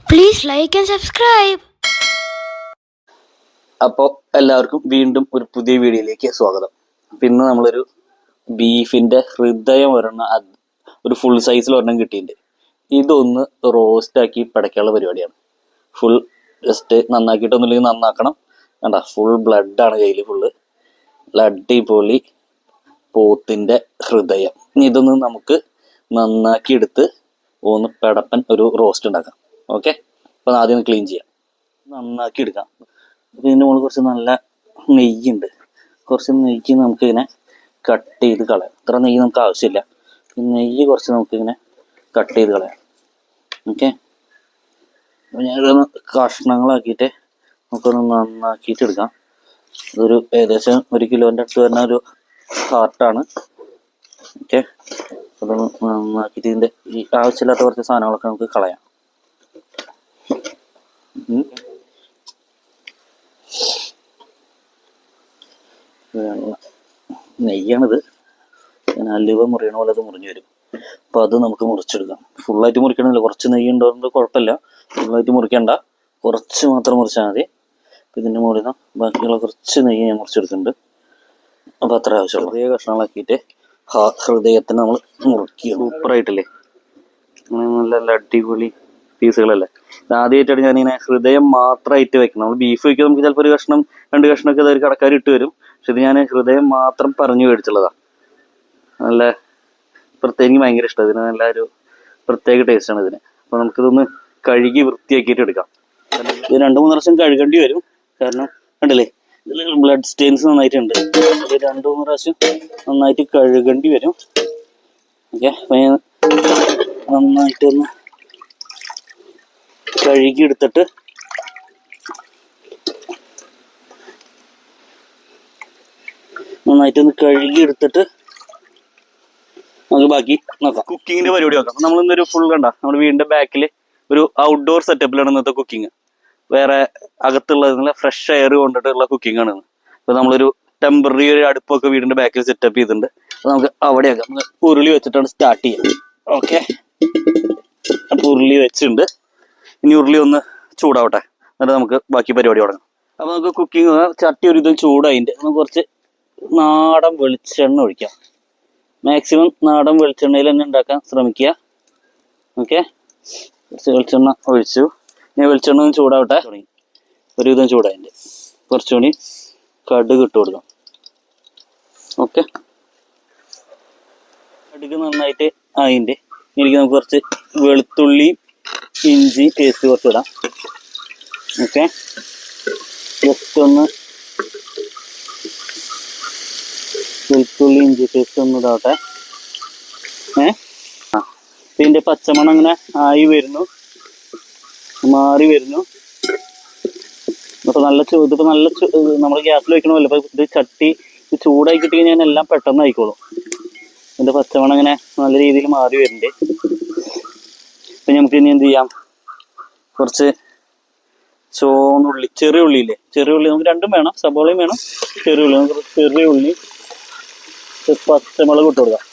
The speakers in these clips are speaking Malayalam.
Please like and subscribe. അപ്പോൾ എല്ലാവർക്കും വീണ്ടും ഒരു പുതിയ വീഡിയോയിലേക്ക് സ്വാഗതം. പിന്നെ നമ്മളൊരു ബീഫിൻ്റെ ഹൃദയം ഒരു ഫുൾ സൈസിൽ ഒരെണ്ണം കിട്ടിയിട്ടുണ്ട്. ഇതൊന്ന് റോസ്റ്റാക്കി പടയ്ക്കാനുള്ള പരിപാടിയാണ്. ഫുൾ ജസ്റ്റ് നന്നാക്കിയിട്ടൊന്നുമില്ലെങ്കിൽ നന്നാക്കണം. വേണ്ട, ഫുൾ ബ്ലഡാണ് കയ്യിൽ, ഫുള്ള് അടിപൊളി പോത്തിൻ്റെ ഹൃദയം. ഇതൊന്ന് നമുക്ക് നന്നാക്കി എടുത്ത് ഒന്ന് പെടപ്പൻ ഒരു റോസ്റ്റ് ഉണ്ടാക്കാം. ഓക്കെ, അപ്പോൾ ആദ്യം ക്ലീൻ ചെയ്യാം, നന്നാക്കി എടുക്കാം. ഇതിൻ്റെ മുകളിൽ കുറച്ച് നല്ല നെയ്യുണ്ട്. കുറച്ച് നെയ്യ് നമുക്കിങ്ങനെ കട്ട് ചെയ്ത് കളയാം. ഇത്ര നെയ്യ് നമുക്ക് ആവശ്യമില്ല. നെയ്യ് കുറച്ച് നമുക്കിങ്ങനെ കട്ട് ചെയ്ത് കളയാം. ഓക്കെ, അപ്പോൾ ഞാനിതൊന്ന് കഷ്ണങ്ങളാക്കിയിട്ട് നമുക്കൊന്ന് നന്നാക്കിയിട്ട് എടുക്കാം. ഇതൊരു ഏകദേശം 1 കിലോൻ്റെ അടുത്ത് വരുന്ന ഒരു ഹാർട്ടാണ്. ഓക്കെ, അതൊന്ന് നന്നാക്കിയിട്ട് ഇതിൻ്റെ ഈ ആവശ്യമില്ലാത്ത കുറച്ച് സാധനങ്ങളൊക്കെ നമുക്ക് കളയാം. നെയ്യാണിത്. ഞാൻ അലുവ മുറിയണ പോലെ അത് മുറിഞ്ഞു വരും. അപ്പോൾ അത് നമുക്ക് മുറിച്ചെടുക്കാം. ഫുള്ളായിട്ട് മുറിക്കണമെന്നില്ല, കുറച്ച് നെയ്യ് ഉണ്ടോണ്ട് കുഴപ്പമില്ല. ഫുള്ളായിട്ട് മുറിക്കണ്ട, കുറച്ച് മാത്രം മുറിച്ചാൽ മതി. അപ്പോൾ ഇതിൻ്റെ മുകളിൽ നിന്ന് ബാക്കിയുള്ള കുറച്ച് നെയ്യ് ഞാൻ മുറിച്ചെടുക്കുന്നുണ്ട്. അപ്പോൾ അത്ര ആവശ്യമുള്ളൂ. അതേ കഷ്ണങ്ങളാക്കിയിട്ട് ഹൃദയത്തിന് നമ്മൾ മുറുക്കി. സൂപ്പറായിട്ടില്ലേ, അങ്ങനെ നല്ല അടിപൊളി പീസുകളല്ലേ. ആദ്യമായിട്ടാണ് ഞാനിങ്ങനെ ഹൃദയം മാത്രമായിട്ട് വെക്കണം. നമ്മൾ ബീഫ് വയ്ക്കുമ്പോൾ നമുക്ക് ചിലപ്പോൾ ഒരു കഷ്ണം 2 കഷ്ണമൊക്കെ അതൊരു കടക്കാർ ഇട്ട് വരും. പക്ഷെ ഇത് ഞാൻ ഹൃദയം മാത്രം പറഞ്ഞു മേടിച്ചുള്ളതാണ്. നല്ല പ്രത്യേകം ഭയങ്കര ഇഷ്ടം. ഇതിന് നല്ല ഒരു പ്രത്യേക ടേസ്റ്റാണ് ഇതിന്. അപ്പോൾ നമുക്കിതൊന്ന് കഴുകി വൃത്തിയാക്കിയിട്ട് എടുക്കാം. ഇത് 2-3 പ്രാവശ്യം കഴുകേണ്ടി വരും. കാരണം കണ്ടില്ലേ, ഇതിൽ ബ്ലഡ് സ്റ്റെയിൻസ് നന്നായിട്ടുണ്ട്. ഇത് 2-3 പ്രാവശ്യം നന്നായിട്ട് കഴുകേണ്ടി വരും. ഓക്കെ, അപ്പോൾ ഞാൻ നന്നായിട്ടൊന്ന് കഴുകി എടുത്തിട്ട് നമുക്ക് ബാക്കി നോക്കാം. കുക്കിങ്ങിന്റെ പരിപാടി നോക്കാം. നമ്മൾ ഇന്നൊരു ഫുൾ കണ്ട നമ്മുടെ വീടിന്റെ ബാക്കിൽ ഒരു ഔട്ട്ഡോർ സെറ്റപ്പിലാണ് ഇന്നത്തെ കുക്കിങ്. വേറെ അകത്തുള്ള ഫ്രഷ് എയർ കൊണ്ടിട്ടുള്ള കുക്കിംഗ് ആണ്. അപ്പൊ നമ്മളൊരു ടെമ്പററി ഒരു അടുപ്പൊക്കെ വീടിന്റെ ബാക്കിൽ സെറ്റപ്പ് ചെയ്തിട്ടുണ്ട്. അപ്പൊ നമുക്ക് അവിടെയാക്കാം. നമുക്ക് ഉരുളി വെച്ചിട്ടാണ് സ്റ്റാർട്ട് ചെയ്യുക. ഓക്കെ, അപ്പൊ ഉരുളി വെച്ചിട്ടുണ്ട്. ഇനി ഉരുളി ഒന്ന് ചൂടാവട്ടെ, എന്നിട്ട് നമുക്ക് ബാക്കി പരിപാടി തുടങ്ങാം. അപ്പൊ നമുക്ക് കുക്കിംഗ് ചട്ടി ഒരു ഇതും ചൂടായിട്ട് നമുക്ക് കുറച്ച് നാടൻ വെളിച്ചെണ്ണ ഒഴിക്കാം. മാക്സിമം നാടൻ വെളിച്ചെണ്ണയിൽ തന്നെ ഉണ്ടാക്കാൻ ശ്രമിക്കുക. ഓക്കെ, കുറച്ച് വെളിച്ചെണ്ണ ഒഴിച്ചു. ഇനി വെളിച്ചെണ്ണ ഒന്ന് ചൂടാവട്ടെ. തുടങ്ങി ഒരു വിധം ചൂടായിട്ട് കുറച്ചുകൂടി കടുക് ഇട്ട് കൊടുക്കാം. ഓക്കെ, കടുക് നന്നായിട്ട് ആയിൻ്റെ എനിക്ക് നമുക്ക് കുറച്ച് വെളുത്തുള്ളി ഇഞ്ചി പേസ്റ്റ് കുറച്ച് ഇടാം. ഓക്കെ, ജസ്റ്റ് ഒന്ന് വെളുത്തുള്ളി ഇഞ്ചി പേസ്റ്റ് ഒന്ന് ഇതാവട്ടെ. ഇതിൻ്റെ പച്ചമണം അങ്ങനെ ആയി വരുന്നു, മാറി വരുന്നു. അപ്പോൾ ഇതിപ്പോൾ നല്ല നമ്മൾ ഗ്യാസിൽ വെക്കണമല്ലോ. അപ്പോൾ ഇത് ചട്ടി ചൂടായി കിട്ടി കഴിഞ്ഞാൽ എല്ലാം പെട്ടെന്ന് ആയിക്കോളും. ഇതിൻ്റെ പച്ചമണം അങ്ങനെ നല്ല രീതിയിൽ മാറി വരുന്നുണ്ട്. അപ്പം നമുക്ക് ഇനി എന്ത് ചെയ്യാം, കുറച്ച് ചുവന്നുള്ളി, ചെറിയ ഉള്ളിയില്ലേ, ചെറിയ ഉള്ളി നമുക്ക് രണ്ടും വേണം, സബോളയും വേണം, ചെറിയ ഉള്ളി. നമുക്ക് ചെറിയ ഉള്ളി, പച്ചമുളക് ഇട്ട് കൊടുക്കാം.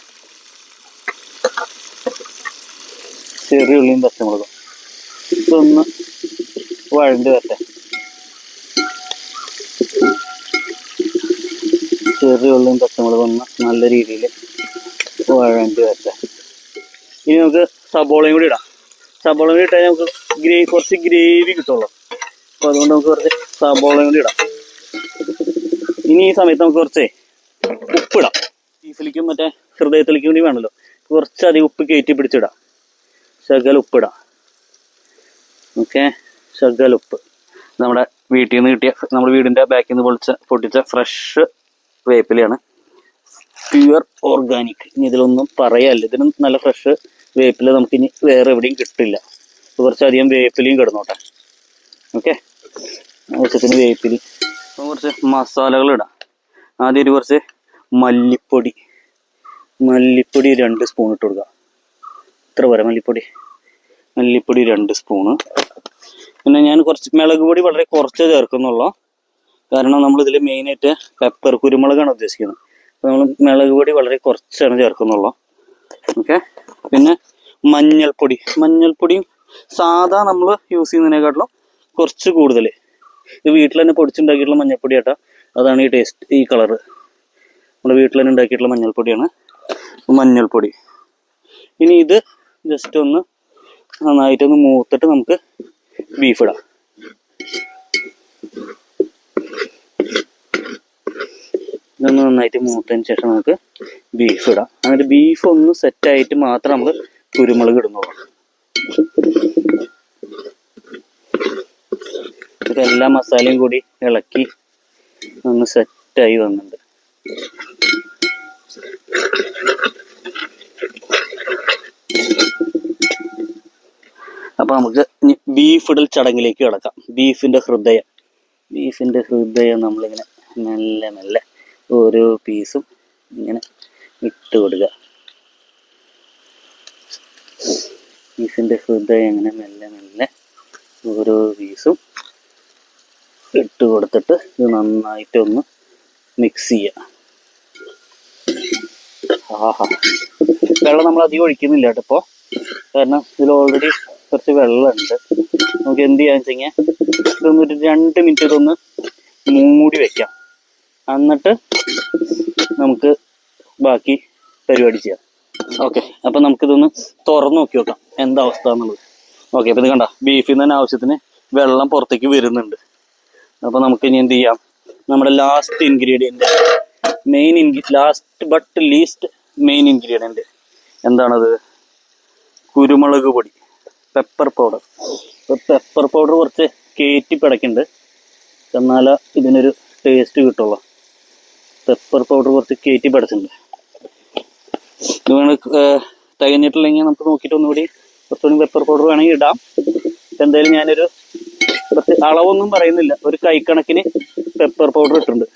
ചെറിയ ഉള്ളിയും പച്ചമുളകും ഇതൊന്ന് വഴണ്ട് വരട്ടെ. ചെറിയ ഉള്ളിയും പച്ചമുളകും ഒന്ന് നല്ല രീതിയിൽ വഴണ്ട് വരട്ടെ. ഇനി നമുക്ക് സബോളയും കൂടി ഇടാം. സബോള കൂടി ഇട്ടാൽ നമുക്ക് കുറച്ച് ഗ്രേവി കിട്ടുള്ളൂ. അപ്പോൾ അതുകൊണ്ട് നമുക്ക് കുറച്ച് സബോളയും കൂടി ഇടാം. ഇനി ഈ സമയത്ത് നമുക്ക് കുറച്ച് ഉപ്പിടാം. ബീഫിലേക്കും മറ്റേ ഹൃദയത്തിലേക്കും കൂടി വേണമല്ലോ. കുറച്ചധികം ഉപ്പ് കയറ്റി പിടിച്ചിടാം. ശകല ഉപ്പിടാം. ഓക്കെ, ശകല ഉപ്പ്. നമ്മുടെ വീട്ടിൽ നിന്ന് കിട്ടിയ, നമ്മുടെ വീടിൻ്റെ ബാക്കിൽ നിന്ന് പൊട്ടിച്ച ഫ്രഷ് വേപ്പിലയാണ്, പ്യുവർ ഓർഗാനിക്. ഇനി ഇതിലൊന്നും പറയാനില്ല, ഇതിനും നല്ല ഫ്രഷ് വേപ്പില നമുക്കിനി വേറെ എവിടെയും കിട്ടില്ല. കുറച്ചധികം വേപ്പിലയും കിടന്നോട്ടെ. ഓക്കെ, ആവശ്യത്തിന് വേപ്പിലി. അപ്പം കുറച്ച് മസാലകൾ ഇടാം. ആദ്യം കുറച്ച് മല്ലിപ്പൊടി 2 സ്പൂൺ ഇട്ട് കൊടുക്കുക. ഇത്ര പോരാ മല്ലിപ്പൊടി 2 സ്പൂണ്. പിന്നെ ഞാൻ കുറച്ച് മുളക് പൊടി വളരെ കുറച്ചേ ചേർക്കുന്നുള്ളൂ. കാരണം നമ്മളിതിൽ മെയിനായിട്ട് പെപ്പർ, കുരുമുളകാണ് ഉദ്ദേശിക്കുന്നത്. അപ്പോൾ നമ്മൾ മുളക് പൊടി വളരെ കുറച്ചാണ് ചേർക്കുന്നുള്ളൂ. ഓക്കെ, പിന്നെ മഞ്ഞൾപ്പൊടിയും സാധാ നമ്മൾ യൂസ് ചെയ്യുന്നതിനെക്കാട്ടിലും കുറച്ച് കൂടുതൽ. ഇത് വീട്ടിൽ തന്നെ പൊടിച്ചുണ്ടാക്കിയിട്ടുള്ള മഞ്ഞൾപ്പൊടി ആട്ടാ. അതാണ് ഈ ടേസ്റ്റ്, ഈ കളറ്. നമ്മുടെ വീട്ടിൽ തന്നെ ഉണ്ടാക്കിയിട്ടുള്ള മഞ്ഞൾപ്പൊടിയാണ്, മഞ്ഞൾപ്പൊടി. ഇനി ഇത് ജസ്റ്റ് ഒന്ന് നന്നായിട്ടൊന്ന് മൂത്തിട്ട് നമുക്ക് ബീഫ് ഇടാം. ഇതൊന്ന് നന്നായിട്ട് മൂത്തതിന് ശേഷം നമുക്ക് ബീഫ് ഇടാം. എന്നിട്ട് ബീഫ് ഒന്ന് സെറ്റായിട്ട് മാത്രം നമ്മൾ കുരുമുളക് ഇടുന്നുള്ളൂ. ഇത് എല്ലാ മസാലയും കൂടി ഇളക്കി ഒന്ന് സെറ്റായി വന്നിട്ടുണ്ട്. അപ്പൊ നമുക്ക് ഇനി ബീഫ് ഇടൽ ചടങ്ങിലേക്ക് കിടക്കാം. ബീഫിന്റെ ഹൃദയം നമ്മളിങ്ങനെ മെല്ലെ മെല്ലെ ഓരോ പീസും ഇങ്ങനെ ഇട്ട് കൊടുക്കുക. ബീഫിന്റെ ഹൃദയം ഇങ്ങനെ മെല്ലെ മെല്ലെ ഓരോ പീസും ഇട്ട് കൊടുത്തിട്ട് ഇത് നന്നായിട്ടൊന്ന് മിക്സ് ചെയ്യുക. ആഹാ, വെള്ളം നമ്മൾ അധികം ഒഴിക്കുന്നില്ല കേട്ടോ ഇപ്പോൾ, കാരണം ഇതിൽ ഓൾറെഡി കുറച്ച് വെള്ളമുണ്ട്. നമുക്ക് എന്ത് ചെയ്യാന്ന് വെച്ച് കഴിഞ്ഞാൽ ഇതൊന്നൊരു 2 മിനിറ്റ് ഇതൊന്ന് മൂടി വെക്കാം. എന്നിട്ട് നമുക്ക് ബാക്കി പരിപാടി ചെയ്യാം. ഓക്കെ, അപ്പം നമുക്കിതൊന്ന് തുറന്നു നോക്കി നോക്കാം എന്താ അവസ്ഥ എന്നുള്ളത്. ഓക്കെ, അപ്പം ഇത് കണ്ട ബീഫിൽ നിന്ന് തന്നെ ആവശ്യത്തിന് വെള്ളം പുറത്തേക്ക് വരുന്നുണ്ട്. അപ്പോൾ നമുക്ക് ഇനി എന്ത് ചെയ്യാം, നമ്മുടെ last ingredient, last but least main ingredient എന്താണത്? കുരുമുളക് പൊടി, പെപ്പർ പൗഡർ. ഇപ്പോൾ പെപ്പർ പൗഡർ കുറച്ച് കയറ്റി പിടയ്ക്കുന്നുണ്ട്, എന്നാലേ ഇതിനൊരു ടേസ്റ്റ് കിട്ടുള്ളൂ. പെപ്പർ പൗഡർ കുറച്ച് കയറ്റി പിടച്ചിട്ടുണ്ട്. ഇത് വേണം തികഞ്ഞിട്ടില്ലെങ്കിൽ നമുക്ക് നോക്കിയിട്ട് ഒന്നുകൂടി കുറച്ചുകൂടി പെപ്പർ പൗഡർ വേണമെങ്കിൽ ഇടാം. എന്തായാലും ഞാനൊരു കുറച്ച് അളവൊന്നും പറയുന്നില്ല, ഒരു കൈക്കണക്കിന് പെപ്പർ പൗഡർ ഇട്ടിട്ടുണ്ട്.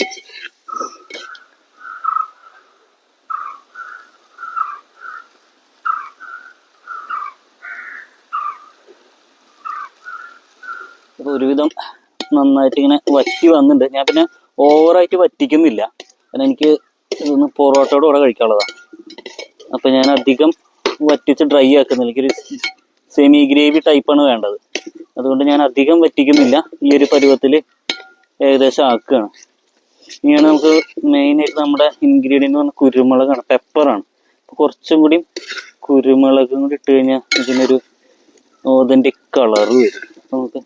അപ്പോൾ ഒരുവിധം നന്നായിട്ട് ഇങ്ങനെ വറ്റി വന്നിട്ടുണ്ട്. ഞാൻ പിന്നെ ഓവറായിട്ട് വറ്റിക്കുന്നില്ല, കാരണം എനിക്ക് ഇതൊന്ന് പൊറോട്ടയോട് കൂടെ കഴിക്കാനുള്ളതാണ്. അപ്പം ഞാൻ അധികം വറ്റിച്ച് ഡ്രൈ ആക്കുന്നില്ല. എനിക്കൊരു സെമി ഗ്രേവി ടൈപ്പാണ് വേണ്ടത്. അതുകൊണ്ട് ഞാൻ അധികം വറ്റിക്കുന്നില്ല, ഈ ഒരു പരുവത്തിൽ ഏകദേശം ആക്കുകയാണ്. ഇനിയാണ് നമുക്ക് മെയിനായിട്ട് നമ്മുടെ ഇൻഗ്രീഡിയൻറ്റ് പറഞ്ഞാൽ കുരുമുളകാണ്, പെപ്പറാണ്. അപ്പോൾ കുറച്ചും കൂടി കുരുമുളകും കൂടി ഇട്ട് കഴിഞ്ഞാൽ ഇതിനൊരു ഓതൻറ്റിക് കളറ് വരും. നമുക്ക്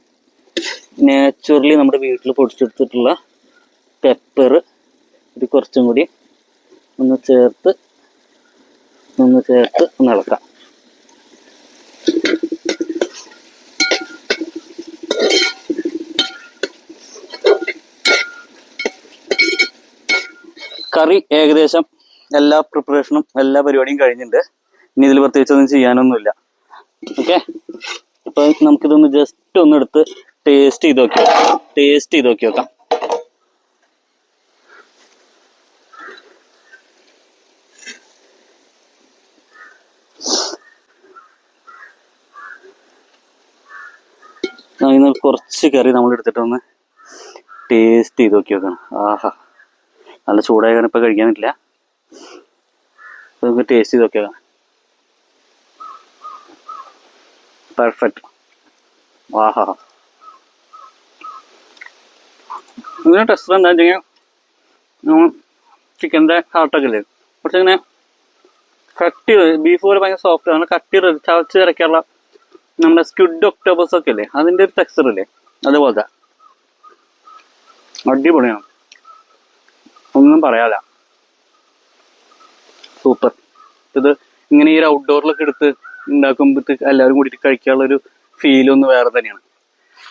നാച്ചുറലി നമ്മുടെ വീട്ടിൽ പൊടിച്ചെടുത്തിട്ടുള്ള പെപ്പർ ഇത് കുറച്ചും കൂടി ഒന്ന് ചേർത്ത് ഒന്ന് ഇളക്കാം. കറി ഏകദേശം എല്ലാ പ്രിപ്പറേഷനും എല്ലാ പരിപാടിയും കഴിഞ്ഞിട്ടുണ്ട്. ഇനി ഇതിൽ പ്രത്യേകിച്ചൊന്നും ചെയ്യാനൊന്നുമില്ല. ഓക്കെ, അപ്പോൾ നമുക്കിതൊന്ന് ജസ്റ്റ് ഒന്ന് എടുത്ത് ടേസ്റ്റ് ചെയ്ത് നോക്കി നോക്കാം. കുറച്ച് കറി നമ്മൾ എടുത്തിട്ടൊന്ന് ടേസ്റ്റ് ചെയ്ത് നോക്കി നോക്കണം. ആഹാ, നല്ല ചൂടായ കാരണം ഇപ്പം കഴിക്കാൻ പറ്റില്ല. നമുക്ക് ടേസ്റ്റ് ചെയ്ത് നോക്കിയാൽ പെർഫെക്റ്റ്. ആഹാ, ഇതിൻ്റെ ടെസ്റ്റ് എന്താ വെച്ച് കഴിഞ്ഞാൽ ചിക്കൻ്റെ ഹാർട്ടൊക്കെ ഇല്ലേ, കുറച്ച് ഇങ്ങനെ കട്ടി, ബീഫ് പോലെ ഭയങ്കര സോഫ്റ്റ് ആണ്, കട്ടി ചവച്ച് ഇറക്കാനുള്ള നമ്മുടെ സ്ക്വിഡ് ഒക്ടോബസ് ഒക്കെ ഇല്ലേ, അതിൻ്റെ ഒരു ടെക്സ്ചർ ഇല്ലേ, അതുപോലത്തെ അടിപൊളിയാണ്, ഒന്നും പറയാല. സൂപ്പർ. ഇത് ഇങ്ങനെ ഈ ഒരു ഔട്ട്ഡോറിലൊക്കെ എടുത്ത് ഉണ്ടാക്കുമ്പോഴത്തേക്ക് എല്ലാവരും കൂടിയിട്ട് കഴിക്കാനുള്ളൊരു ഫീലൊന്ന് വേറെ തന്നെയാണ്.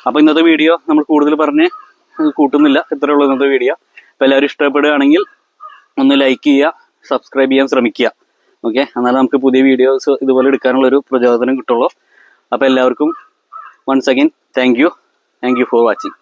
അപ്പോൾ ഇന്നത്തെ വീഡിയോ നമ്മൾ കൂടുതൽ പറഞ്ഞ് കൂട്ടുന്നില്ല, ഇത്രയേ ഉള്ളൂ ഇന്നത്തെ വീഡിയോ. അപ്പോൾ എല്ലാവരും ഇഷ്ടപ്പെടുകയാണെങ്കിൽ ഒന്ന് ലൈക്ക് ചെയ്യുക, സബ്സ്ക്രൈബ് ചെയ്യാൻ ശ്രമിക്കുക. ഓക്കെ, എന്നാലും നമുക്ക് പുതിയ വീഡിയോസ് ഇതുപോലെ എടുക്കാനുള്ളൊരു പ്രചോദനം കിട്ടുള്ളൂ. അപ്പോൾ എല്ലാവർക്കും once again thank you for watching.